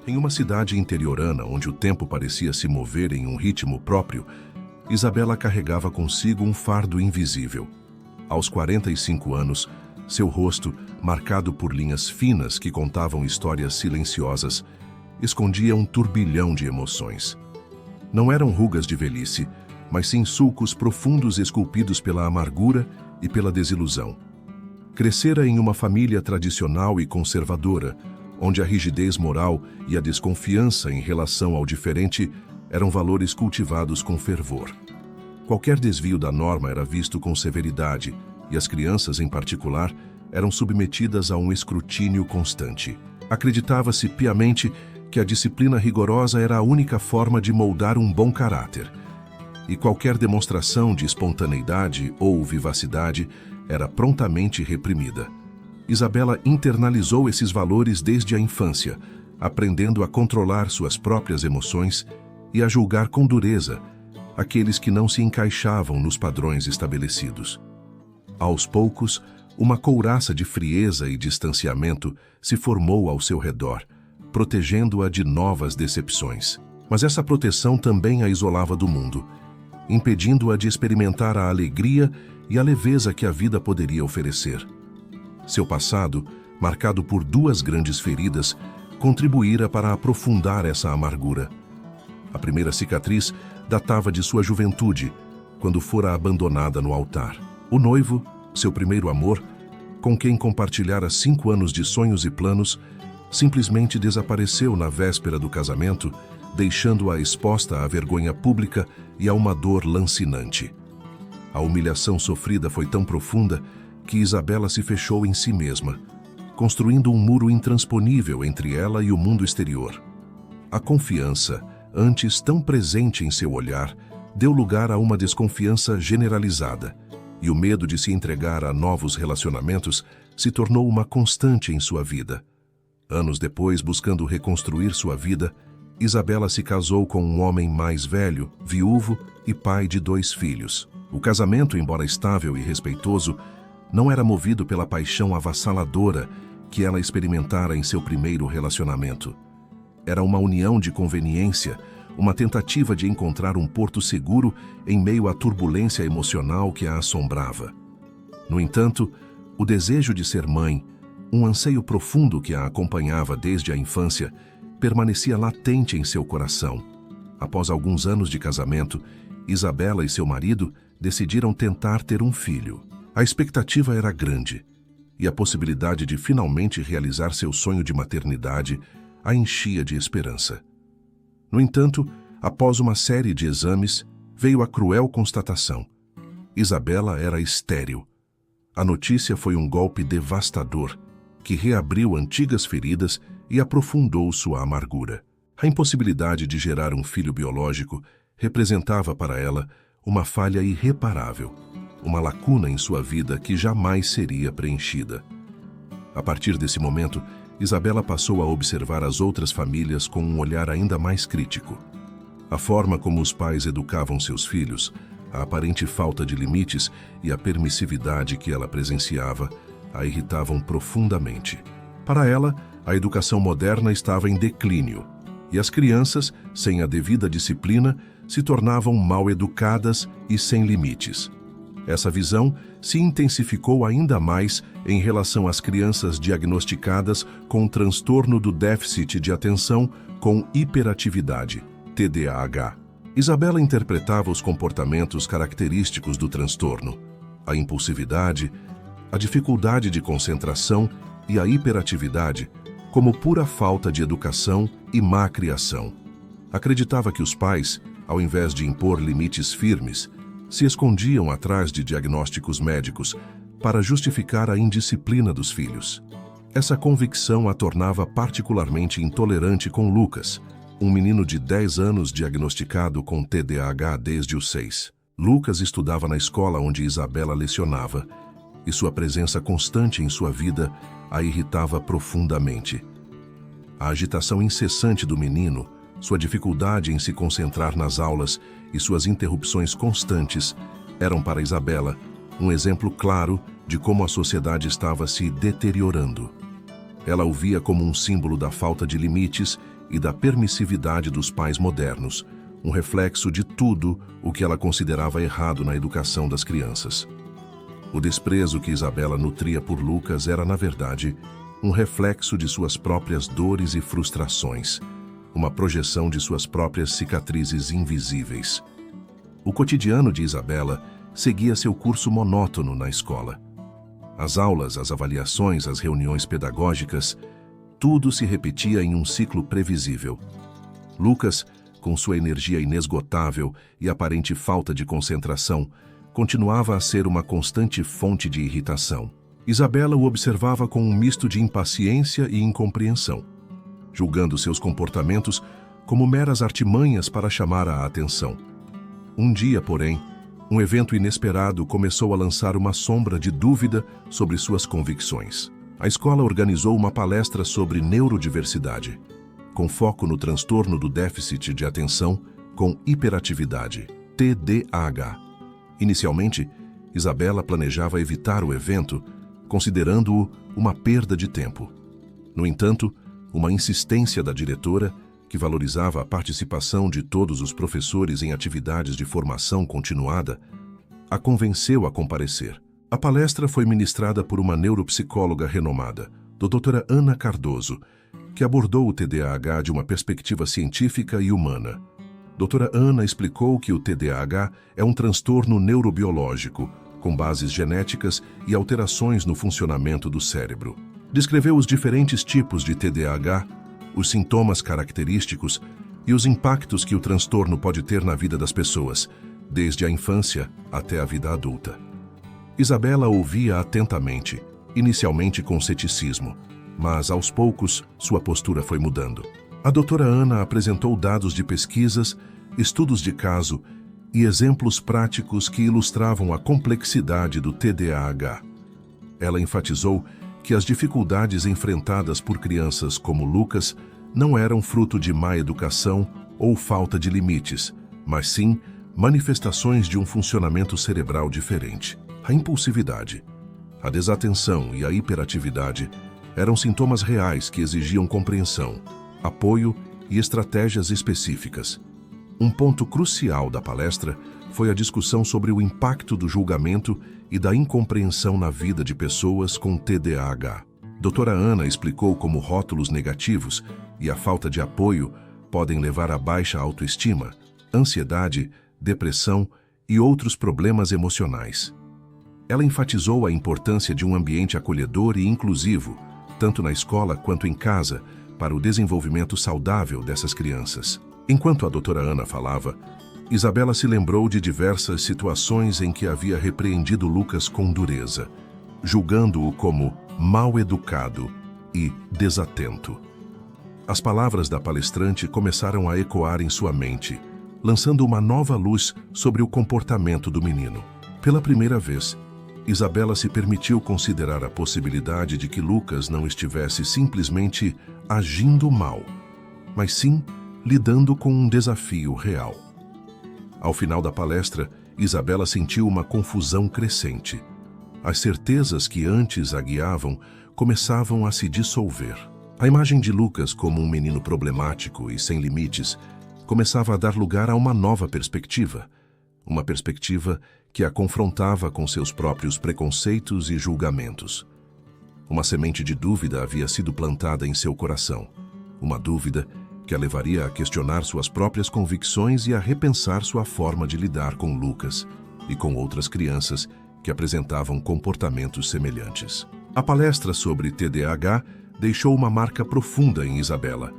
Em uma cidade interiorana onde o tempo parecia se mover em um ritmo próprio, Isabela carregava consigo um fardo invisível. Aos 45 anos, seu rosto, marcado por linhas finas que contavam histórias silenciosas, escondia um turbilhão de emoções. Não eram rugas de velhice, mas sim sulcos profundos esculpidos pela amargura e pela desilusão. Crescera em uma família tradicional e conservadora, onde a rigidez moral e a desconfiança em relação ao diferente eram valores cultivados com fervor. Qualquer desvio da norma era visto com severidade, e as crianças, em particular, eram submetidas a um escrutínio constante. Acreditava-se piamente que a disciplina rigorosa era a única forma de moldar um bom caráter, e qualquer demonstração de espontaneidade ou vivacidade era prontamente reprimida. Isabela internalizou esses valores desde a infância, aprendendo a controlar suas próprias emoções e a julgar com dureza aqueles que não se encaixavam nos padrões estabelecidos. Aos poucos, uma couraça de frieza e distanciamento se formou ao seu redor, protegendo-a de novas decepções. Mas essa proteção também a isolava do mundo, impedindo-a de experimentar a alegria e a leveza que a vida poderia oferecer. Seu passado, marcado por duas grandes feridas, contribuíra para aprofundar essa amargura. A primeira cicatriz datava de sua juventude, quando fora abandonada no altar. O noivo, seu primeiro amor, com quem compartilhara 5 anos de sonhos e planos, simplesmente desapareceu na véspera do casamento, deixando-a exposta à vergonha pública e a uma dor lancinante. A humilhação sofrida foi tão profunda que Isabela se fechou em si mesma, construindo um muro intransponível entre ela e o mundo exterior. A confiança, antes tão presente em seu olhar, deu lugar a uma desconfiança generalizada, e o medo de se entregar a novos relacionamentos se tornou uma constante em sua vida. Anos depois, buscando reconstruir sua vida, Isabela se casou com um homem mais velho, viúvo e pai de 2 filhos. O casamento, embora estável e respeitoso, não era movido pela paixão avassaladora que ela experimentara em seu primeiro relacionamento. Era uma união de conveniência, uma tentativa de encontrar um porto seguro em meio à turbulência emocional que a assombrava. No entanto, o desejo de ser mãe, um anseio profundo que a acompanhava desde a infância, permanecia latente em seu coração. Após alguns anos de casamento, Isabela e seu marido decidiram tentar ter um filho. A expectativa era grande, e a possibilidade de finalmente realizar seu sonho de maternidade a enchia de esperança. No entanto, após uma série de exames, veio a cruel constatação: Isabela era estéril. A notícia foi um golpe devastador, que reabriu antigas feridas e aprofundou sua amargura. A impossibilidade de gerar um filho biológico representava para ela uma falha irreparável, uma lacuna em sua vida que jamais seria preenchida. A partir desse momento, Isabela passou a observar as outras famílias com um olhar ainda mais crítico. A forma como os pais educavam seus filhos, a aparente falta de limites e a permissividade que ela presenciava a irritavam profundamente. Para ela, a educação moderna estava em declínio, e as crianças, sem a devida disciplina, se tornavam mal educadas e sem limites. Essa visão se intensificou ainda mais em relação às crianças diagnosticadas com transtorno do déficit de atenção com hiperatividade, TDAH. Isabela interpretava os comportamentos característicos do transtorno, a impulsividade, a dificuldade de concentração e a hiperatividade, como pura falta de educação e má criação. Acreditava que os pais, ao invés de impor limites firmes, se escondiam atrás de diagnósticos médicos para justificar a indisciplina dos filhos. Essa convicção a tornava particularmente intolerante com Lucas, um menino de 10 anos diagnosticado com TDAH desde os 6. Lucas estudava na escola onde Isabela lecionava, e sua presença constante em sua vida a irritava profundamente. A agitação incessante do menino, sua dificuldade em se concentrar nas aulas e suas interrupções constantes eram para Isabela um exemplo claro de como a sociedade estava se deteriorando. Ela o via como um símbolo da falta de limites e da permissividade dos pais modernos, um reflexo de tudo o que ela considerava errado na educação das crianças. O desprezo que Isabela nutria por Lucas era, na verdade, um reflexo de suas próprias dores e frustrações, uma projeção de suas próprias cicatrizes invisíveis. O cotidiano de Isabela seguia seu curso monótono na escola. As aulas, as avaliações, as reuniões pedagógicas, tudo se repetia em um ciclo previsível. Lucas, com sua energia inesgotável e aparente falta de concentração, continuava a ser uma constante fonte de irritação. Isabela o observava com um misto de impaciência e incompreensão, julgando seus comportamentos como meras artimanhas para chamar a atenção. Um dia, porém, um evento inesperado começou a lançar uma sombra de dúvida sobre suas convicções. A escola organizou uma palestra sobre neurodiversidade, com foco no transtorno do déficit de atenção com hiperatividade, TDAH. Inicialmente, Isabela planejava evitar o evento, considerando-o uma perda de tempo. No entanto, uma insistência da diretora, que valorizava a participação de todos os professores em atividades de formação continuada, a convenceu a comparecer. A palestra foi ministrada por uma neuropsicóloga renomada, doutora Ana Cardoso, que abordou o TDAH de uma perspectiva científica e humana. Doutora Ana explicou que o TDAH é um transtorno neurobiológico, com bases genéticas e alterações no funcionamento do cérebro. Descreveu os diferentes tipos de TDAH, os sintomas característicos e os impactos que o transtorno pode ter na vida das pessoas, desde a infância até a vida adulta. Isabela ouvia atentamente, inicialmente com ceticismo, mas aos poucos sua postura foi mudando. A doutora Ana apresentou dados de pesquisas, estudos de caso e exemplos práticos que ilustravam a complexidade do TDAH. Ela enfatizou que as dificuldades enfrentadas por crianças como Lucas não eram fruto de má educação ou falta de limites, mas sim manifestações de um funcionamento cerebral diferente. A impulsividade, a desatenção e a hiperatividade eram sintomas reais que exigiam compreensão, apoio e estratégias específicas. Um ponto crucial da palestra foi a discussão sobre o impacto do julgamento e da incompreensão na vida de pessoas com TDAH. Doutora Ana explicou como rótulos negativos e a falta de apoio podem levar a baixa autoestima, ansiedade, depressão e outros problemas emocionais. Ela enfatizou a importância de um ambiente acolhedor e inclusivo, tanto na escola quanto em casa, para o desenvolvimento saudável dessas crianças. Enquanto a doutora Ana falava, Isabela se lembrou de diversas situações em que havia repreendido Lucas com dureza, julgando-o como mal educado e desatento. As palavras da palestrante começaram a ecoar em sua mente, lançando uma nova luz sobre o comportamento do menino. Pela primeira vez, Isabela se permitiu considerar a possibilidade de que Lucas não estivesse simplesmente agindo mal, mas sim lidando com um desafio real. Ao final da palestra, Isabela sentiu uma confusão crescente. As certezas que antes a guiavam começavam a se dissolver. A imagem de Lucas como um menino problemático e sem limites começava a dar lugar a uma nova perspectiva. Uma perspectiva que a confrontava com seus próprios preconceitos e julgamentos. Uma semente de dúvida havia sido plantada em seu coração. Uma dúvida que a levaria a questionar suas próprias convicções e a repensar sua forma de lidar com Lucas e com outras crianças que apresentavam comportamentos semelhantes. A palestra sobre TDAH deixou uma marca profunda em Isabela.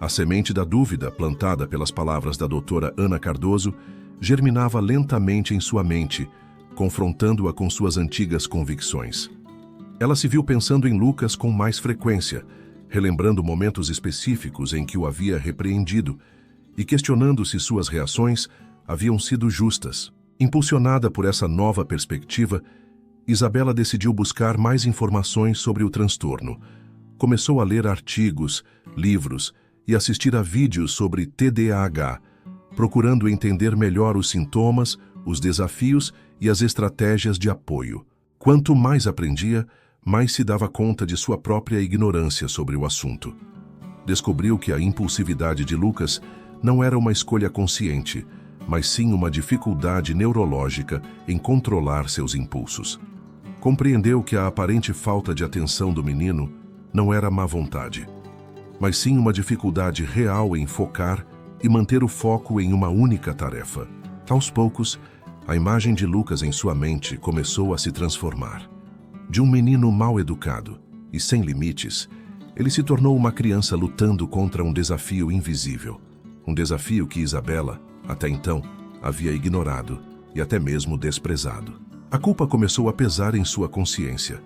A semente da dúvida, plantada pelas palavras da doutora Ana Cardoso, germinava lentamente em sua mente, confrontando-a com suas antigas convicções. Ela se viu pensando em Lucas com mais frequência, relembrando momentos específicos em que o havia repreendido e questionando se suas reações haviam sido justas. Impulsionada por essa nova perspectiva, Isabela decidiu buscar mais informações sobre o transtorno. Começou a ler artigos, livros e assistir a vídeos sobre TDAH, procurando entender melhor os sintomas, os desafios e as estratégias de apoio. Quanto mais aprendia, mais se dava conta de sua própria ignorância sobre o assunto. descobriu que a impulsividade de Lucas não era uma escolha consciente, mas sim uma dificuldade neurológica em controlar seus impulsos. Compreendeu que a aparente falta de atenção do menino não era má vontade, mas sim uma dificuldade real em focar e manter o foco em uma única tarefa. Aos poucos, a imagem de Lucas em sua mente começou a se transformar. De um menino mal educado e sem limites, ele se tornou uma criança lutando contra um desafio invisível. Um desafio que Isabela, até então, havia ignorado e até mesmo desprezado. A culpa começou a pesar em sua consciência.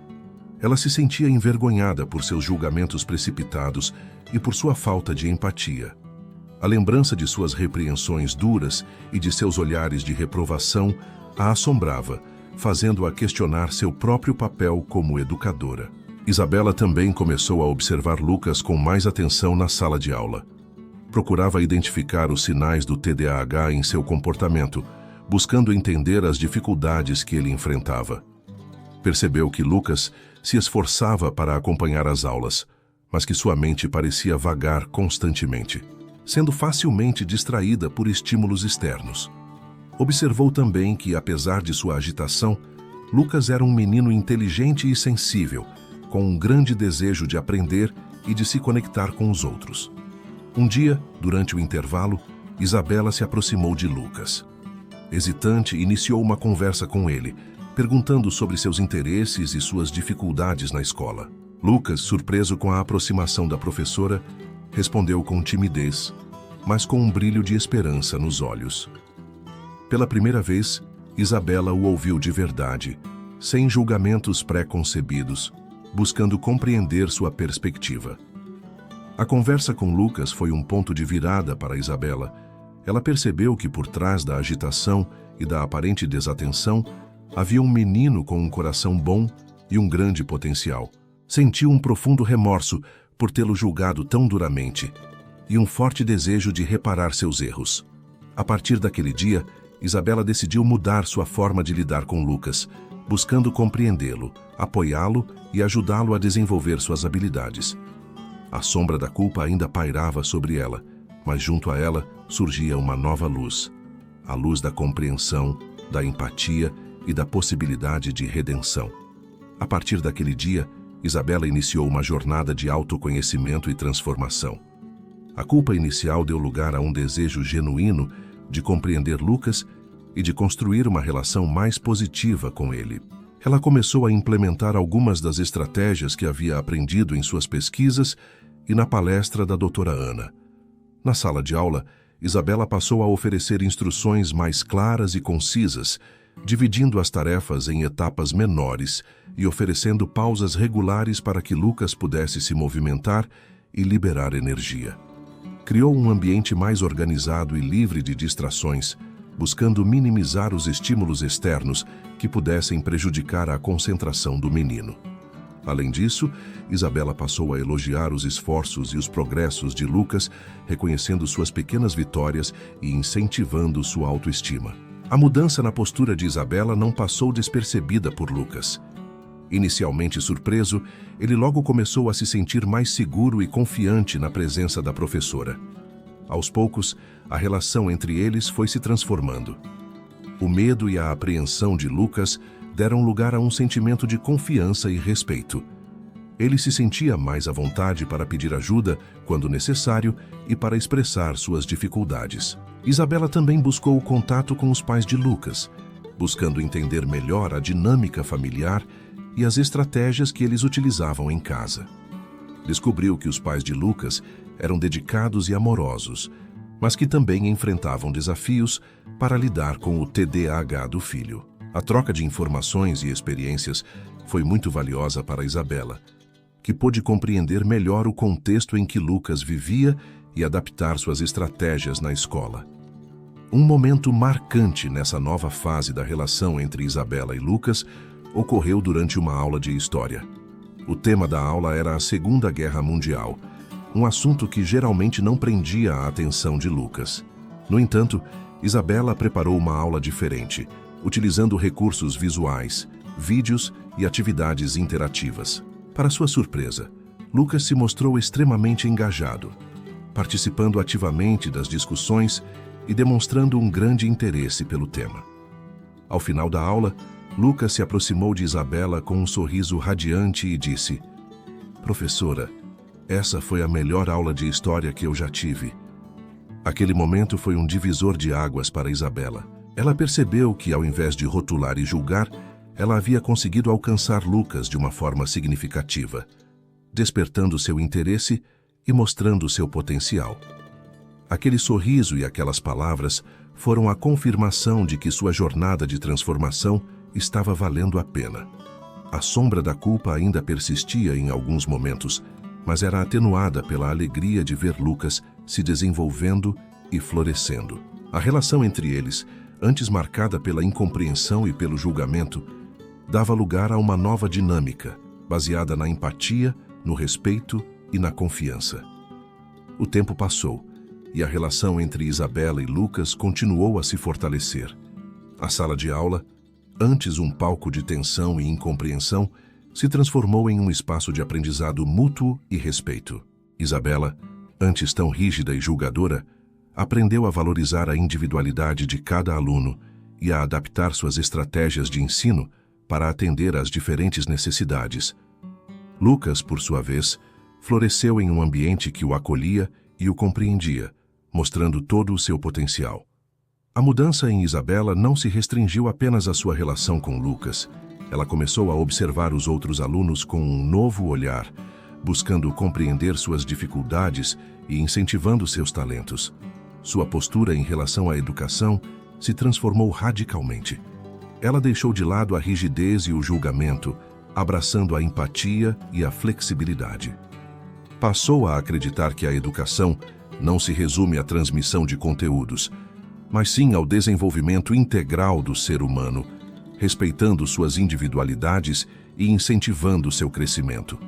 Ela se sentia envergonhada por seus julgamentos precipitados e por sua falta de empatia. A lembrança de suas repreensões duras e de seus olhares de reprovação a assombrava, fazendo-a questionar seu próprio papel como educadora. Isabela também começou a observar Lucas com mais atenção na sala de aula. Procurava identificar os sinais do TDAH em seu comportamento, buscando entender as dificuldades que ele enfrentava. Percebeu que Lucas se esforçava para acompanhar as aulas, mas que sua mente parecia vagar constantemente, sendo facilmente distraída por estímulos externos. Observou também que, apesar de sua agitação, Lucas era um menino inteligente e sensível, com um grande desejo de aprender e de se conectar com os outros. Um dia, durante o intervalo, Isabela se aproximou de Lucas. Hesitante, iniciou uma conversa com ele, perguntando sobre seus interesses e suas dificuldades na escola. Lucas, surpreso com a aproximação da professora, respondeu com timidez, mas com um brilho de esperança nos olhos. Pela primeira vez, Isabela o ouviu de verdade, sem julgamentos pré-concebidos, buscando compreender sua perspectiva. A conversa com Lucas foi um ponto de virada para Isabela. Ela percebeu que por trás da agitação e da aparente desatenção havia um menino com um coração bom e um grande potencial. Sentiu um profundo remorso por tê-lo julgado tão duramente e um forte desejo de reparar seus erros. A partir daquele dia, Isabela decidiu mudar sua forma de lidar com Lucas, buscando compreendê-lo, apoiá-lo e ajudá-lo a desenvolver suas habilidades. A sombra da culpa ainda pairava sobre ela, mas junto a ela surgia uma nova luz, a luz da compreensão, da empatia e da possibilidade de redenção. A partir daquele dia, Isabela iniciou uma jornada de autoconhecimento e transformação. A culpa inicial deu lugar a um desejo genuíno de compreender Lucas e de construir uma relação mais positiva com ele. Ela começou a implementar algumas das estratégias que havia aprendido em suas pesquisas e na palestra da doutora Ana. Na sala de aula, Isabela passou a oferecer instruções mais claras e concisas, dividindo as tarefas em etapas menores e oferecendo pausas regulares para que Lucas pudesse se movimentar e liberar energia. Criou um ambiente mais organizado e livre de distrações, buscando minimizar os estímulos externos que pudessem prejudicar a concentração do menino. Além disso, Isabela passou a elogiar os esforços e os progressos de Lucas, reconhecendo suas pequenas vitórias e incentivando sua autoestima. A mudança na postura de Isabela não passou despercebida por Lucas. Inicialmente surpreso, ele logo começou a se sentir mais seguro e confiante na presença da professora. Aos poucos, a relação entre eles foi se transformando. O medo e a apreensão de Lucas deram lugar a um sentimento de confiança e respeito. Ele se sentia mais à vontade para pedir ajuda quando necessário e para expressar suas dificuldades. Isabela também buscou o contato com os pais de Lucas, buscando entender melhor a dinâmica familiar e as estratégias que eles utilizavam em casa. Descobriu que os pais de Lucas eram dedicados e amorosos, mas que também enfrentavam desafios para lidar com o TDAH do filho. A troca de informações e experiências foi muito valiosa para Isabela, que pôde compreender melhor o contexto em que Lucas vivia e adaptar suas estratégias na escola. Um momento marcante nessa nova fase da relação entre Isabela e Lucas ocorreu durante uma aula de história. O tema da aula era a Segunda Guerra Mundial, um assunto que geralmente não prendia a atenção de Lucas. No entanto, Isabela preparou uma aula diferente, utilizando recursos visuais, vídeos e atividades interativas. Para sua surpresa, Lucas se mostrou extremamente engajado, participando ativamente das discussões e demonstrando um grande interesse pelo tema. Ao final da aula, Lucas se aproximou de Isabela com um sorriso radiante e disse: "Professora, essa foi a melhor aula de história que eu já tive." Aquele momento foi um divisor de águas para Isabela. Ela percebeu que, ao invés de rotular e julgar, ela havia conseguido alcançar Lucas de uma forma significativa, despertando seu interesse e mostrando seu potencial. Aquele sorriso e aquelas palavras foram a confirmação de que sua jornada de transformação estava valendo a pena. A sombra da culpa ainda persistia em alguns momentos, mas era atenuada pela alegria de ver Lucas se desenvolvendo e florescendo. A relação entre eles, antes marcada pela incompreensão e pelo julgamento, dava lugar a uma nova dinâmica, baseada na empatia, no respeito e na confiança. O tempo passou, e a relação entre Isabela e Lucas continuou a se fortalecer. A sala de aula, antes um palco de tensão e incompreensão, se transformou em um espaço de aprendizado mútuo e respeito. Isabela, antes tão rígida e julgadora, aprendeu a valorizar a individualidade de cada aluno e a adaptar suas estratégias de ensino para atender às diferentes necessidades. Lucas, por sua vez, floresceu em um ambiente que o acolhia e o compreendia, mostrando todo o seu potencial. A mudança em Isabela não se restringiu apenas à sua relação com Lucas. Ela começou a observar os outros alunos com um novo olhar, buscando compreender suas dificuldades e incentivando seus talentos. Sua postura em relação à educação se transformou radicalmente. Ela deixou de lado a rigidez e o julgamento, abraçando a empatia e a flexibilidade. Passou a acreditar que a educação não se resume à transmissão de conteúdos, mas sim ao desenvolvimento integral do ser humano, respeitando suas individualidades e incentivando seu crescimento.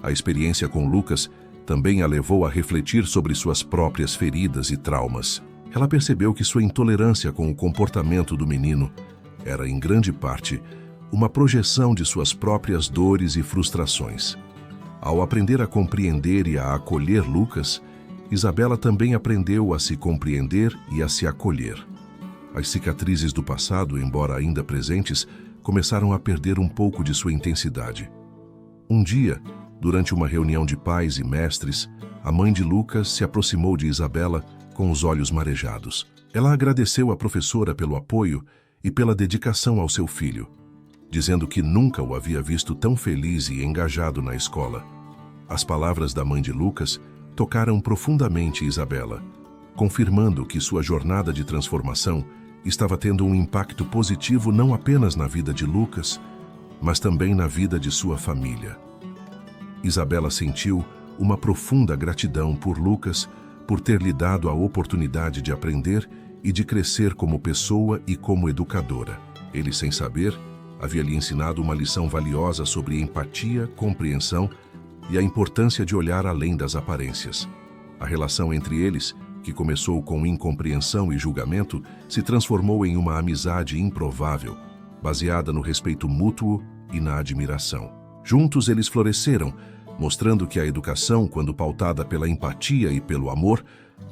A experiência com Lucas também a levou a refletir sobre suas próprias feridas e traumas. Ela percebeu que sua intolerância com o comportamento do menino era, em grande parte, uma projeção de suas próprias dores e frustrações. Ao aprender a compreender e a acolher Lucas, Isabela também aprendeu a se compreender e a se acolher. As cicatrizes do passado, embora ainda presentes, começaram a perder um pouco de sua intensidade. Um dia, durante uma reunião de pais e mestres, a mãe de Lucas se aproximou de Isabela com os olhos marejados. Ela agradeceu à professora pelo apoio e pela dedicação ao seu filho, dizendo que nunca o havia visto tão feliz e engajado na escola. As palavras da mãe de Lucas tocaram profundamente Isabela, confirmando que sua jornada de transformação estava tendo um impacto positivo não apenas na vida de Lucas, mas também na vida de sua família. Isabela sentiu uma profunda gratidão por Lucas, por ter lhe dado a oportunidade de aprender e de crescer como pessoa e como educadora. Ele, sem saber, havia lhe ensinado uma lição valiosa sobre empatia, compreensão e a importância de olhar além das aparências. A relação entre eles, que começou com incompreensão e julgamento, se transformou em uma amizade improvável, baseada no respeito mútuo e na admiração. Juntos eles floresceram, mostrando que a educação, quando pautada pela empatia e pelo amor,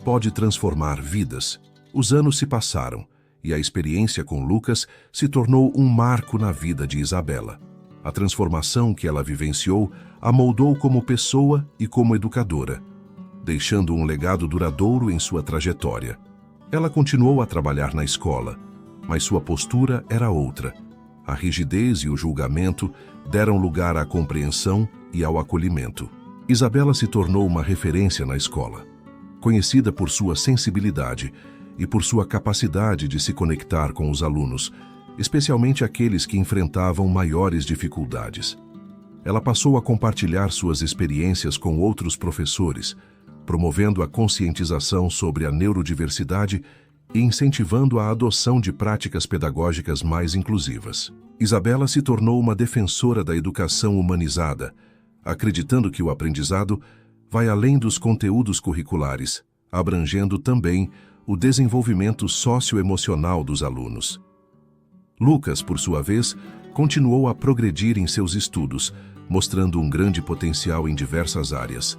pode transformar vidas. Os anos se passaram e a experiência com Lucas se tornou um marco na vida de Isabela. A transformação que ela vivenciou a moldou como pessoa e como educadora, deixando um legado duradouro em sua trajetória. Ela continuou a trabalhar na escola, mas sua postura era outra. A rigidez e o julgamento deram lugar à compreensão e ao acolhimento. Isabela se tornou uma referência na escola, conhecida por sua sensibilidade e por sua capacidade de se conectar com os alunos, especialmente aqueles que enfrentavam maiores dificuldades. Ela passou a compartilhar suas experiências com outros professores, promovendo a conscientização sobre a neurodiversidade e incentivando a adoção de práticas pedagógicas mais inclusivas. Isabela se tornou uma defensora da educação humanizada, acreditando que o aprendizado vai além dos conteúdos curriculares, abrangendo também o desenvolvimento socioemocional dos alunos. Lucas, por sua vez, continuou a progredir em seus estudos, mostrando um grande potencial em diversas áreas.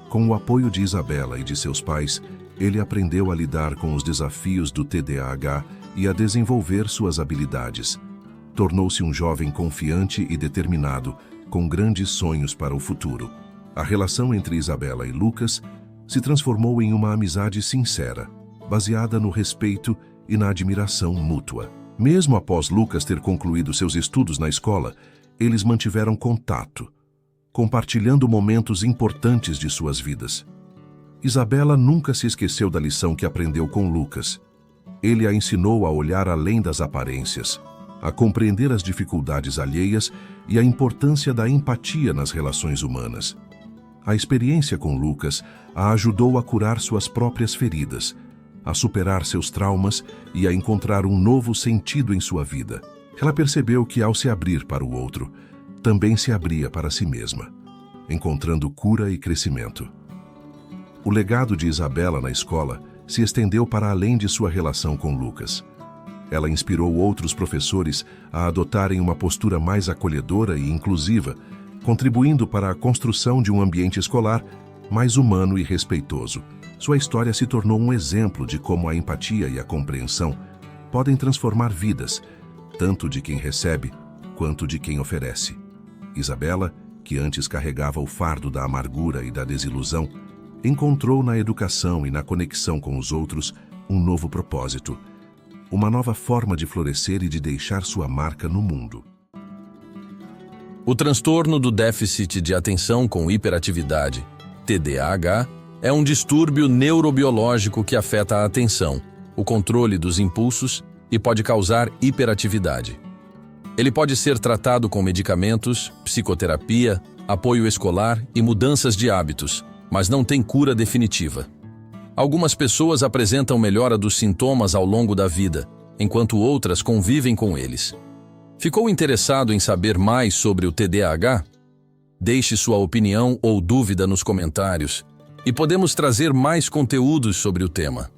Com o apoio de Isabela e de seus pais, ele aprendeu a lidar com os desafios do TDAH e a desenvolver suas habilidades. Tornou-se um jovem confiante e determinado, com grandes sonhos para o futuro. A relação entre Isabela e Lucas se transformou em uma amizade sincera, baseada no respeito e na admiração mútua. Mesmo após Lucas ter concluído seus estudos na escola, eles mantiveram contato, compartilhando momentos importantes de suas vidas. Isabela nunca se esqueceu da lição que aprendeu com Lucas. Ele a ensinou a olhar além das aparências, a compreender as dificuldades alheias e a importância da empatia nas relações humanas. A experiência com Lucas a ajudou a curar suas próprias feridas, a superar seus traumas e a encontrar um novo sentido em sua vida. Ela percebeu que, ao se abrir para o outro, também se abria para si mesma, encontrando cura e crescimento. O legado de Isabela na escola se estendeu para além de sua relação com Lucas. Ela inspirou outros professores a adotarem uma postura mais acolhedora e inclusiva, contribuindo para a construção de um ambiente escolar mais humano e respeitoso. Sua história se tornou um exemplo de como a empatia e a compreensão podem transformar vidas, tanto de quem recebe quanto de quem oferece. Isabela, que antes carregava o fardo da amargura e da desilusão, encontrou na educação e na conexão com os outros um novo propósito, uma nova forma de florescer e de deixar sua marca no mundo. O transtorno do déficit de atenção com hiperatividade, TDAH, é um distúrbio neurobiológico que afeta a atenção, o controle dos impulsos e pode causar hiperatividade. Ele pode ser tratado com medicamentos, psicoterapia, apoio escolar e mudanças de hábitos, mas não tem cura definitiva. Algumas pessoas apresentam melhora dos sintomas ao longo da vida, enquanto outras convivem com eles. Ficou interessado em saber mais sobre o TDAH? Deixe sua opinião ou dúvida nos comentários e podemos trazer mais conteúdos sobre o tema.